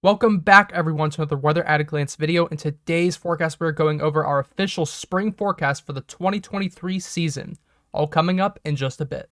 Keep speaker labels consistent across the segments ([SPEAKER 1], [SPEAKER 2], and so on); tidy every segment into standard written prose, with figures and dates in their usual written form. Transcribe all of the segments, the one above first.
[SPEAKER 1] Welcome back everyone to another Weather at a Glance video. In today's forecast, we're going over our official spring forecast for the 2023 season, all coming up in just a bit.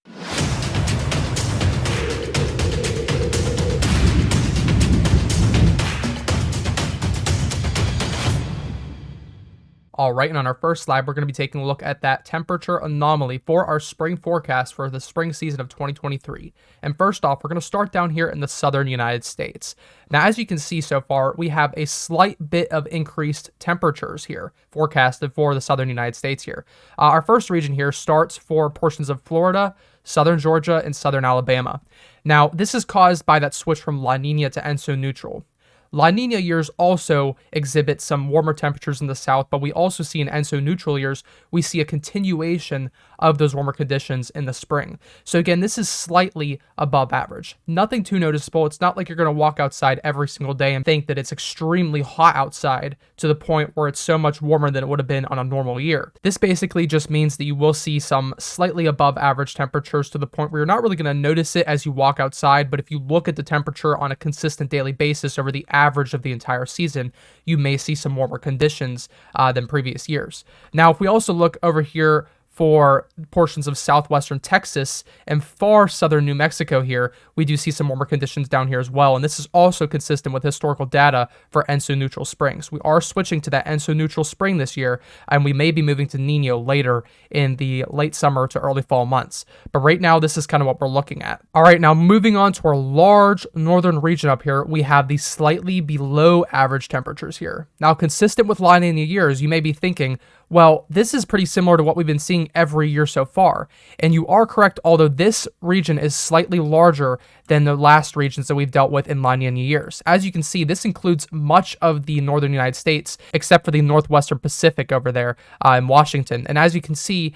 [SPEAKER 1] All right, and on our first slide, we're going to be taking a look at that temperature anomaly for our spring forecast for the spring season of 2023. And first off, we're going to start down here in the southern United States. Now, as you can see so far, we have a slight bit of increased temperatures here forecasted for the southern United States here. Our first region here starts for portions of Florida, southern Georgia, and southern Alabama. Now, this is caused by that switch from La Nina to ENSO neutral. La Nina years also exhibit some warmer temperatures in the south, but we also see in ENSO neutral years, we see a continuation of those warmer conditions in the spring. So again, this is slightly above average. Nothing too noticeable. It's not like you're going to walk outside every single day and think that it's extremely hot outside to the point where it's so much warmer than it would have been on a normal year. This basically just means that you will see some slightly above average temperatures to the point where you're not really going to notice it as you walk outside, but if you look at the temperature on a consistent daily basis over the average of the entire season, you may see some warmer conditions than previous years. Now, if we also look over here for portions of southwestern Texas and far southern New Mexico here, we do see some warmer conditions down here as well. And this is also consistent with historical data for ENSO neutral springs. We are switching to that ENSO neutral spring this year, and we may be moving to Nino later in the late summer to early fall months. But right now, this is kind of what we're looking at. All right, now moving on to our large northern region up here, we have the slightly below average temperatures here. Now, consistent with La Nina years, you may be thinking, well, this is pretty similar to what we've been seeing every year so far. And you are correct, although this region is slightly larger than the last regions that we've dealt with in La Nina years. As you can see, this includes much of the northern United States, except for the northwestern Pacific over there in Washington. And as you can see,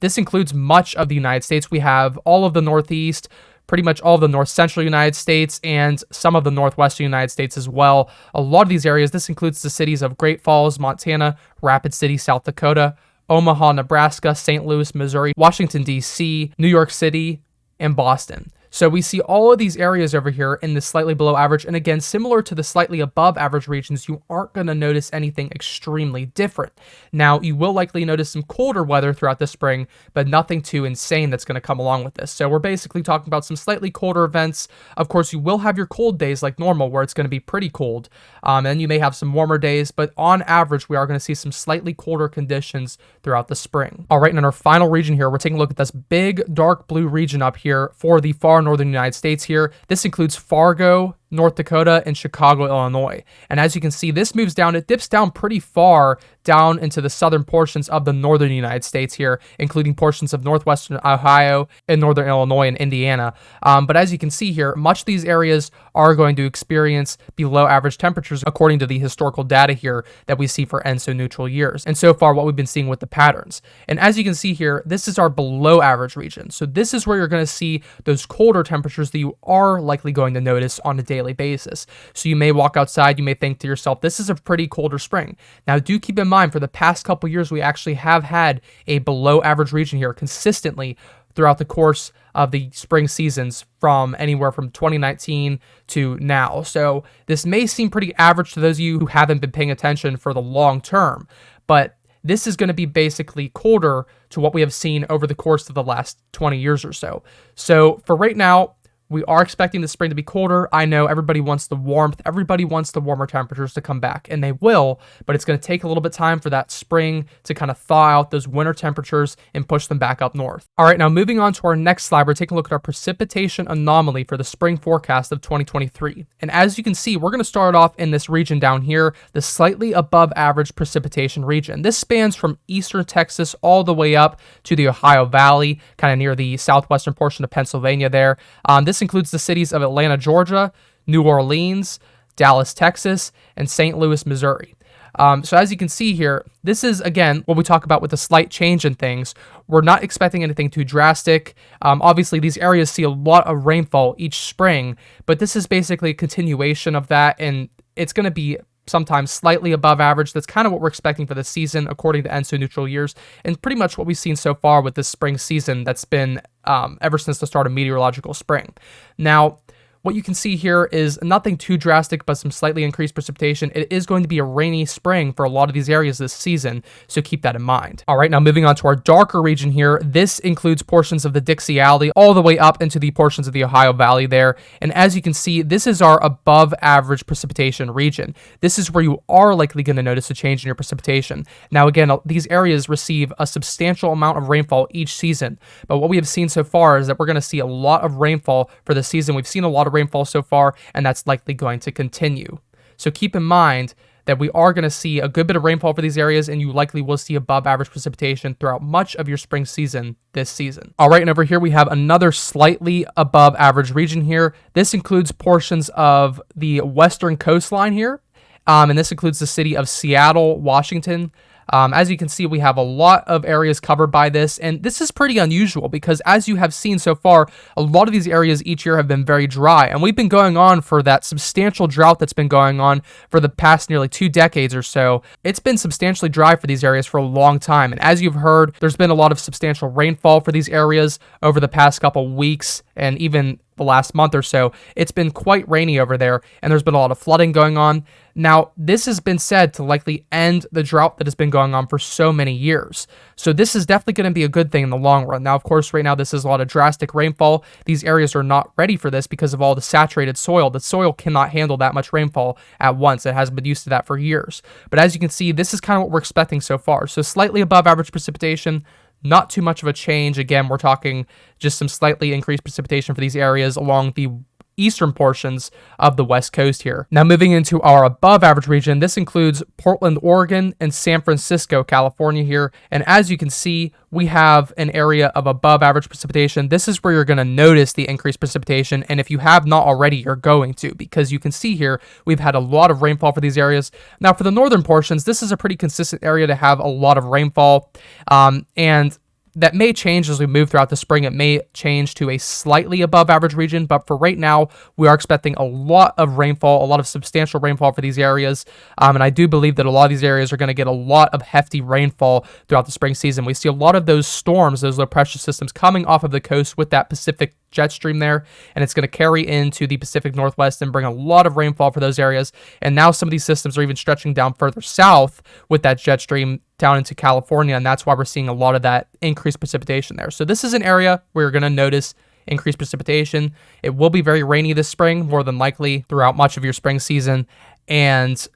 [SPEAKER 1] this includes much of the United States. We have all of the Northeast, pretty much all of the north central United States, and some of the northwestern United States as well. A lot of these areas, this includes the cities of Great Falls, Montana, Rapid City, South Dakota, Omaha, Nebraska, St. Louis, Missouri, Washington, D.C., New York City, and Boston. So we see all of these areas over here in the slightly below average. And again, similar to the slightly above average regions, you aren't going to notice anything extremely different. Now, you will likely notice some colder weather throughout the spring, but nothing too insane that's going to come along with this. So we're basically talking about some slightly colder events. Of course, you will have your cold days like normal, where it's going to be pretty cold. And you may have some warmer days, but on average, we are going to see some slightly colder conditions throughout the spring. All right, and in our final region here, we're taking a look at this big dark blue region up here for the far northern United States here. This includes Fargo, North Dakota, and Chicago, Illinois. And as you can see, this moves down, it dips down pretty far down into the southern portions of the northern United States here, including portions of northwestern Ohio and northern Illinois and Indiana. But as you can see here, much of these areas are going to experience below average temperatures according to the historical data here that we see for ENSO neutral years. And so far, what we've been seeing with the patterns. And as you can see here, this is our below average region. So this is where you're going to see those colder temperatures that you are likely going to notice on a daily basis. So you may walk outside, you may think to yourself, this is a pretty colder spring. Now, do keep in mind, for the past couple years, we actually have had a below average region here consistently throughout the course of the spring seasons from anywhere from 2019 to now. So this may seem pretty average to those of you who haven't been paying attention for the long term, but this is going to be basically colder to what we have seen over the course of the last 20 years or so. So for right now, we are expecting the spring to be colder. I know everybody wants the warmth. Everybody wants the warmer temperatures to come back, and they will, but it's going to take a little bit of time for that spring to kind of thaw out those winter temperatures and push them back up north. All right, now moving on to our next slide, we're taking a look at our precipitation anomaly for the spring forecast of 2023. And as you can see, we're going to start off in this region down here, the slightly above average precipitation region. This spans from eastern Texas all the way up to the Ohio Valley, kind of near the southwestern portion of Pennsylvania there. This includes the cities of Atlanta, Georgia, New Orleans, Dallas, Texas, and St. Louis, Missouri. So as you can see here, this is, again, what we talk about with a slight change in things. We're not expecting anything too drastic. Obviously, these areas see a lot of rainfall each spring, but this is basically a continuation of that, and it's going to be sometimes slightly above average. That's kind of what we're expecting for the season, according to ENSO neutral years, and pretty much what we've seen so far with this spring season that's been ever since the start of meteorological spring. Now, what you can see here is nothing too drastic, but some slightly increased precipitation. It is going to be a rainy spring for a lot of these areas this season, so keep that in mind. All right, now moving on to our darker region here. This includes portions of the Dixie Valley all the way up into the portions of the Ohio Valley there. And as you can see, this is our above average precipitation region. This is where you are likely going to notice a change in your precipitation. Now, again, these areas receive a substantial amount of rainfall each season, but what we have seen so far is that we're going to see a lot of rainfall for the season. We've seen a lot of rainfall so far, and that's likely going to continue. So keep in mind that we are going to see a good bit of rainfall for these areas, and you likely will see above average precipitation throughout much of your spring season this season. All right, and over here we have another slightly above average region here. This includes portions of the western coastline here, and this includes the city of Seattle, Washington. As you can see, we have a lot of areas covered by this, and this is pretty unusual because as you have seen so far, a lot of these areas each year have been very dry, and we've been going on for that substantial drought that's been going on for the past nearly 2 decades or so. It's been substantially dry for these areas for a long time, and as you've heard, there's been a lot of substantial rainfall for these areas over the past couple weeks and even the last month or so. It's been quite rainy over there, and there's been a lot of flooding going on. Now, this has been said to likely end the drought that has been going on for so many years. So this is definitely going to be a good thing in the long run. Now, of course, right now, this is a lot of drastic rainfall. These areas are not ready for this because of all the saturated soil. The soil cannot handle that much rainfall at once. It hasn't been used to that for years. But as you can see, this is kind of what we're expecting so far. So slightly above average precipitation, not too much of a change. Again, we're talking just some slightly increased precipitation for these areas along the eastern portions of the West Coast here. Now moving into our above average region, this includes Portland, Oregon, and San Francisco, California here. And as you can see, we have an area of above average precipitation. This is where you're going to notice the increased precipitation. And if you have not already, you're going to, because you can see here, we've had a lot of rainfall for these areas. Now for the northern portions, this is a pretty consistent area to have a lot of rainfall. And that may change as we move throughout the spring. It may change to a slightly above average region, but for right now, we are expecting a lot of rainfall, a lot of substantial rainfall for these areas. And I do believe that a lot of these areas are going to get a lot of hefty rainfall throughout the spring season. We see a lot of those storms, those low pressure systems coming off of the coast with that Pacific jet stream there, and it's going to carry into the Pacific Northwest and bring a lot of rainfall for those areas. And now some of these systems are even stretching down further south with that jet stream down into California, and that's why we're seeing a lot of that increased precipitation there. So this is an area where you're going to notice increased precipitation. It will be very rainy this spring, more than likely throughout much of your spring season, and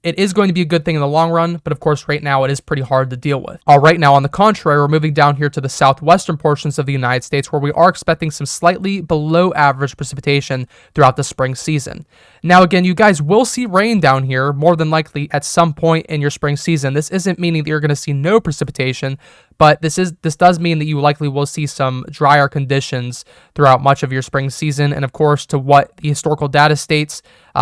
[SPEAKER 1] it is going to be a good thing in the long run, but of course right now it is pretty hard to deal with. All right, now on the contrary, we're moving down here to the southwestern portions of the United States where we are expecting some slightly below average precipitation throughout the spring season. Now again, you guys will see rain down here more than likely at some point in your spring season. This isn't meaning that you're going to see no precipitation, but this does mean that you likely will see some drier conditions throughout much of your spring season. And of course, to what the historical data states,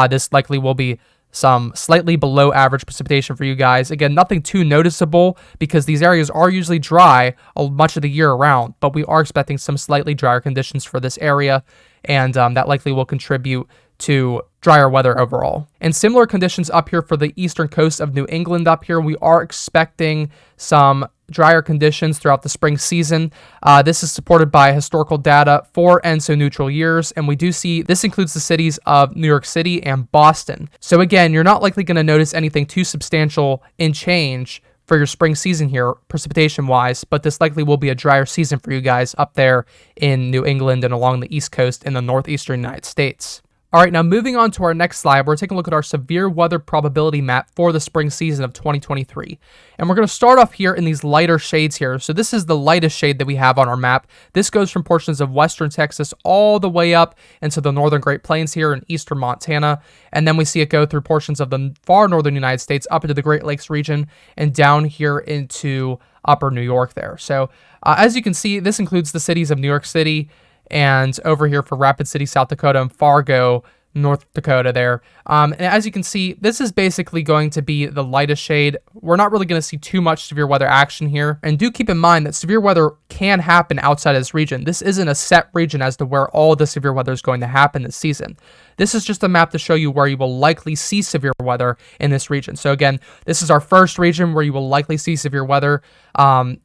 [SPEAKER 1] this likely will be some slightly below average precipitation for you guys. Again, nothing too noticeable because these areas are usually dry much of the year around, but we are expecting some slightly drier conditions for this area, and that likely will contribute to drier weather overall. And similar conditions up here for the eastern coast of New England up here. We are expecting some drier conditions throughout the spring season. This is supported by historical data for ENSO neutral years, and we do see this includes the cities of New York City and Boston. So again, you're not likely going to notice anything too substantial in change for your spring season here, precipitation-wise, but this likely will be a drier season for you guys up there in New England and along the East Coast in the northeastern United States. All right, now moving on to our next slide, we're taking a look at our severe weather probability map for the spring season of 2023. And we're going to start off here in these lighter shades here. So this is the lightest shade that we have on our map. This goes from portions of western Texas all the way up into the northern Great Plains here in eastern Montana. And then we see it go through portions of the far northern United States up into the Great Lakes region and down here into upper New York there. So as you can see, this includes the cities of New York City, and over here for Rapid City, South Dakota, and Fargo, North Dakota there. And as you can see, this is basically going to be the lightest shade. We're not really going to see too much severe weather action here. And do keep in mind that severe weather can happen outside of this region. This isn't a set region as to where all the severe weather is going to happen this season. This is just a map to show you where you will likely see severe weather in this region. So again, this is our first region where you will likely see severe weather.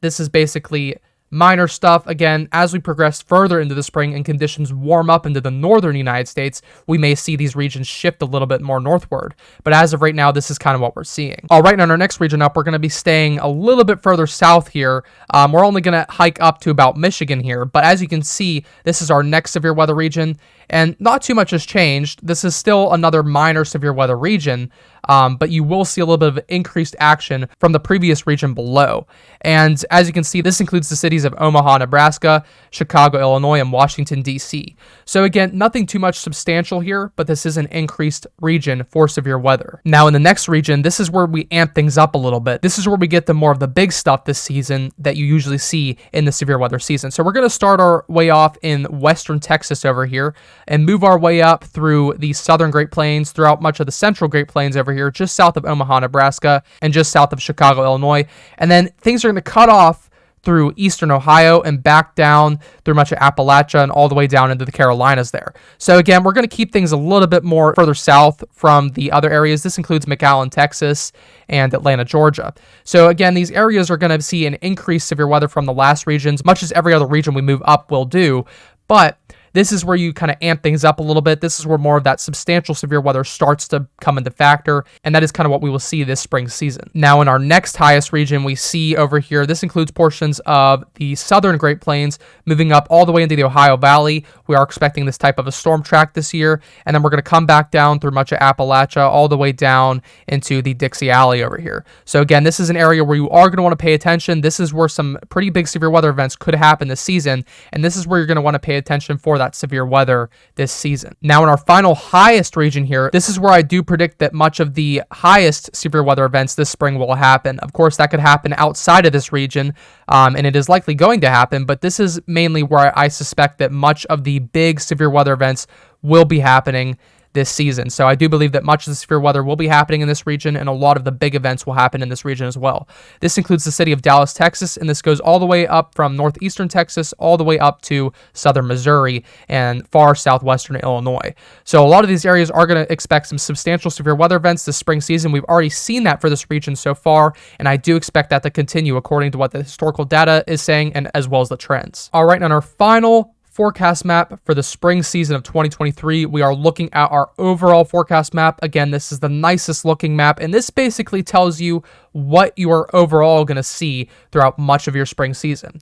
[SPEAKER 1] This is basically minor stuff. Again, as we progress further into the spring and conditions warm up into the northern United States, we may see these regions shift a little bit more northward. But as of right now, this is kind of what we're seeing. All right, on our next region up, we're going to be staying a little bit further south here. We're only going to hike up to about Michigan here. But as you can see, this is our next severe weather region. And not too much has changed. This is still another minor severe weather region, but you will see a little bit of increased action from the previous region below. And as you can see, this includes the cities of Omaha, Nebraska, Chicago, Illinois, and Washington, D.C. So again, nothing too much substantial here, but this is an increased region for severe weather. Now in the next region, this is where we amp things up a little bit. This is where we get the more of the big stuff this season that you usually see in the severe weather season. So we're going to start our way off in western Texas over here and move our way up through the southern Great Plains, throughout much of the central Great Plains over here, just south of Omaha, Nebraska, and just south of Chicago, Illinois. And then things are going to cut off through eastern Ohio and back down through much of Appalachia and all the way down into the Carolinas there. So again, we're going to keep things a little bit more further south from the other areas. This includes McAllen, Texas, and Atlanta, Georgia. So again, these areas are going to see an increased severe weather from the last regions, much as every other region we move up will do. But this is where you kind of amp things up a little bit. This is where more of that substantial severe weather starts to come into factor, and that is kind of what we will see this spring season. Now, in our next highest region, we see over here, this includes portions of the southern Great Plains, moving up all the way into the Ohio Valley. We are expecting this type of a storm track this year, and then we're going to come back down through much of Appalachia, all the way down into the Dixie Alley over here. So again, this is an area where you are going to want to pay attention. This is where some pretty big severe weather events could happen this season, and this is where you're going to want to pay attention for that severe weather this season. Now in our final highest region here, this is where I do predict that much of the highest severe weather events this spring will happen. Of course, that could happen outside of this region, and it is likely going to happen, but this is mainly where I suspect that much of the big severe weather events will be happening this season. So I do believe that much of the severe weather will be happening in this region, and a lot of the big events will happen in this region as well. This includes the city of Dallas, Texas, and this goes all the way up from northeastern Texas all the way up to southern Missouri and far southwestern Illinois. So a lot of these areas are going to expect some substantial severe weather events this spring season. We've already seen that for this region so far, and I do expect that to continue according to what the historical data is saying and as well as the trends. All right, on our final forecast map for the spring season of 2023, we are looking at our overall forecast map. Again, this is the nicest looking map, and this basically tells you what you are overall going to see throughout much of your spring season.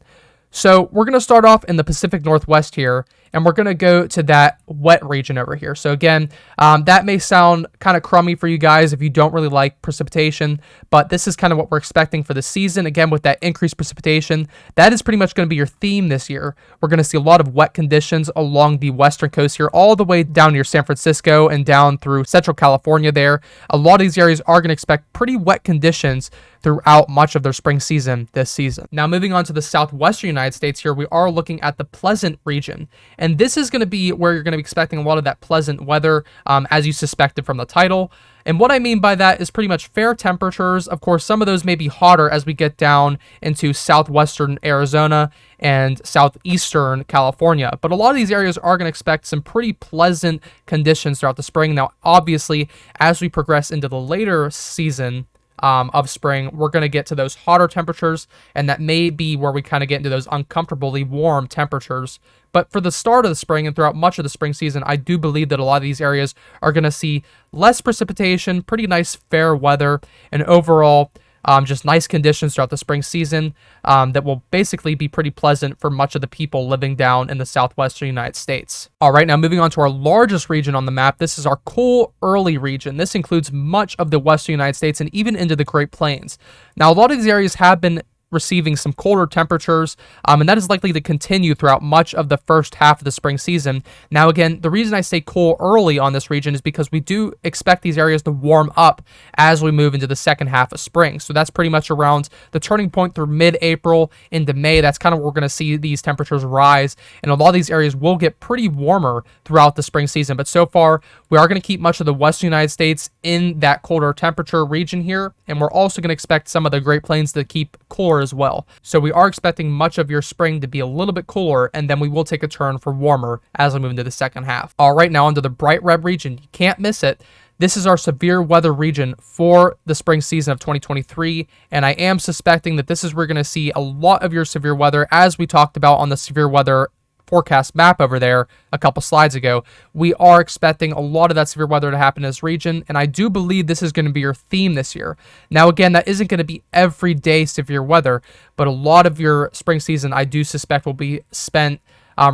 [SPEAKER 1] So we're going to start off in the Pacific Northwest here, and we're going to go to that wet region over here. So again, that may sound kind of crummy for you guys if you don't really like precipitation, but this is kind of what we're expecting for the season. Again, with that increased precipitation, that is pretty much going to be your theme this year. We're going to see a lot of wet conditions along the western coast here, all the way down near San Francisco and down through central California there. A lot of these areas are going to expect pretty wet conditions throughout much of their spring season this season. Now, moving on to the southwestern United States here, we are looking at the Pleasant region. And this is going to be where you're going to be expecting a lot of that pleasant weather, as you suspected from the title. And what I mean by that is pretty much fair temperatures. Of course, some of those may be hotter as we get down into southwestern Arizona and southeastern California. But a lot of these areas are going to expect some pretty pleasant conditions throughout the spring. Now, obviously, as we progress into the later season of spring, we're going to get to those hotter temperatures, and that may be where we kind of get into those uncomfortably warm temperatures. But for the start of the spring and throughout much of the spring season, I do believe that a lot of these areas are going to see less precipitation, pretty nice fair weather, and overall just nice conditions throughout the spring season that will basically be pretty pleasant for much of the people living down in the southwestern United States. All right, now moving on to our largest region on the map, this is our cool early region. This includes much of the western United States and even into the Great Plains. Now, a lot of these areas have been receiving some colder temperatures, and that is likely to continue throughout much of the first half of the spring season. Now, again, the reason I say cool early on this region is because we do expect these areas to warm up as we move into the second half of spring. So that's pretty much around the turning point through mid-April into May. That's kind of where we're going to see these temperatures rise, and a lot of these areas will get pretty warmer throughout the spring season. But so far, we are going to keep much of the western United States in that colder temperature region here, and we're also going to expect some of the Great Plains to keep cooler as well. So we are expecting much of your spring to be a little bit cooler, and then we will take a turn for warmer as we move into the second half. All right, now onto the bright red region. You can't miss it. this is our severe weather region for the spring season of 2023, and I am suspecting that this is where we're going to see a lot of your severe weather, as we talked about on the severe weather forecast map over there a couple slides ago. We are expecting a lot of that severe weather to happen in this region, and I do believe this is going to be your theme this year. Now, again, that isn't going to be everyday severe weather, but a lot of your spring season, I do suspect, will be spent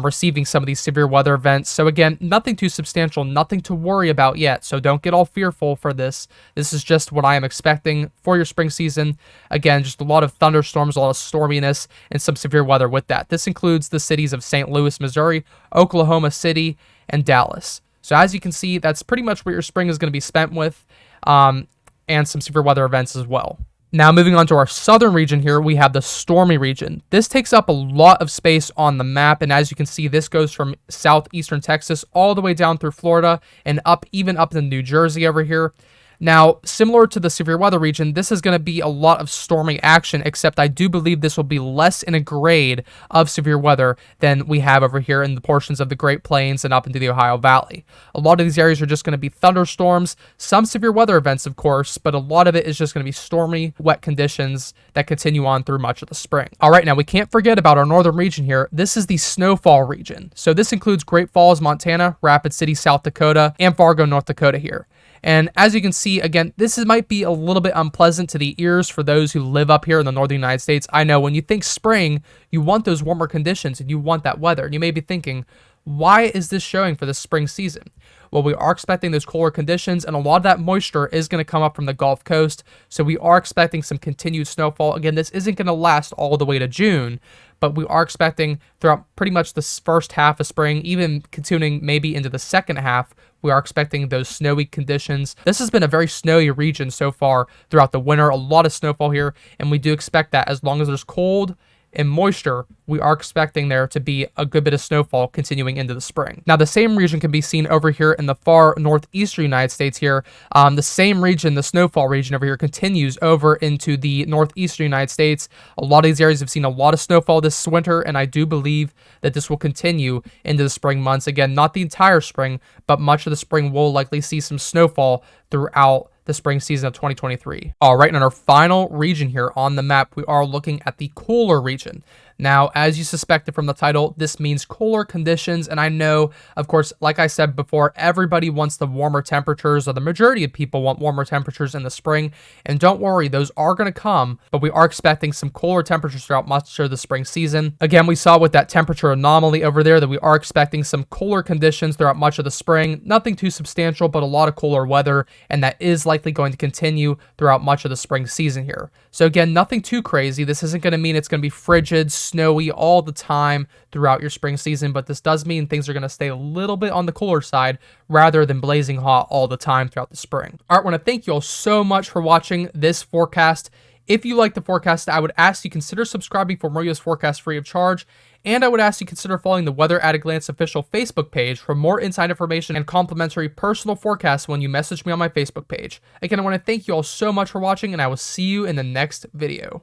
[SPEAKER 1] receiving some of these severe weather events. So again, nothing too substantial, nothing to worry about yet. So don't get all fearful for this. This is just what I am expecting for your spring season. Again, just a lot of thunderstorms, a lot of storminess, and some severe weather with that. This includes the cities of St. Louis, Missouri, Oklahoma City, and Dallas. So as you can see, that's pretty much what your spring is going to be spent with, and some severe weather events as well. Now, moving on to our southern region here, we have the stormy region. This takes up a lot of space on the map, and as you can see, this goes from southeastern Texas all the way down through Florida and up, even up to New Jersey over here. Now, similar to the severe weather region, this is going to be a lot of stormy action, except I do believe this will be less in a grade of severe weather than we have over here in the portions of the Great Plains and up into the Ohio Valley. A lot of these areas are just going to be thunderstorms, some severe weather events, of course, but a lot of it is just going to be stormy, wet conditions that continue on through much of the spring. All right, now we can't forget about our northern region here. This is the snowfall region. So this includes Great Falls, Montana, Rapid City, South Dakota, and Fargo, North Dakota here. And as you can see, again, might be a little bit unpleasant to the ears for those who live up here in the northern United States. I know when you think spring, you want those warmer conditions and you want that weather. And you may be thinking, why is this showing for this spring season? Well, we are expecting those cooler conditions, and a lot of that moisture is going to come up from the Gulf Coast. So we are expecting some continued snowfall. Again, this isn't going to last all the way to June, but we are expecting throughout pretty much the first half of spring, even continuing maybe into the second half, we are expecting those snowy conditions. This has been a very snowy region so far throughout the winter, a lot of snowfall here, and we do expect that as long as there's cold and moisture, we are expecting there to be a good bit of snowfall continuing into the spring. Now, the same region can be seen over here in the far northeastern United States here. The same region, the snowfall region over here, continues over into the northeastern United States. A lot of these areas have seen a lot of snowfall this winter, and I do believe that this will continue into the spring months. Again, not the entire spring, but much of the spring will likely see some snowfall throughout the spring season of 2023. All right, and in our final region here on the map, we are looking at the cooler region. Now, as you suspected from the title, this means cooler conditions, and I know, of course, like I said before, everybody wants the warmer temperatures, or the majority of people want warmer temperatures in the spring, and don't worry, those are going to come, but we are expecting some cooler temperatures throughout much of the spring season. Again, we saw with that temperature anomaly over there that we are expecting some cooler conditions throughout much of the spring. Nothing too substantial, but a lot of cooler weather, and that is likely going to continue throughout much of the spring season here. So again, nothing too crazy. This isn't going to mean it's going to be frigid, snowy all the time throughout your spring season, but this does mean things are going to stay a little bit on the cooler side rather than blazing hot all the time throughout the spring. All right, I want to thank you all so much for watching this forecast. If you like the forecast, I would ask you consider subscribing for more U.S. forecasts free of charge, and I would ask you consider following the Weather at a Glance official Facebook page for more inside information and complimentary personal forecasts when you message me on my Facebook page. Again, I want to thank you all so much for watching, and I will see you in the next video.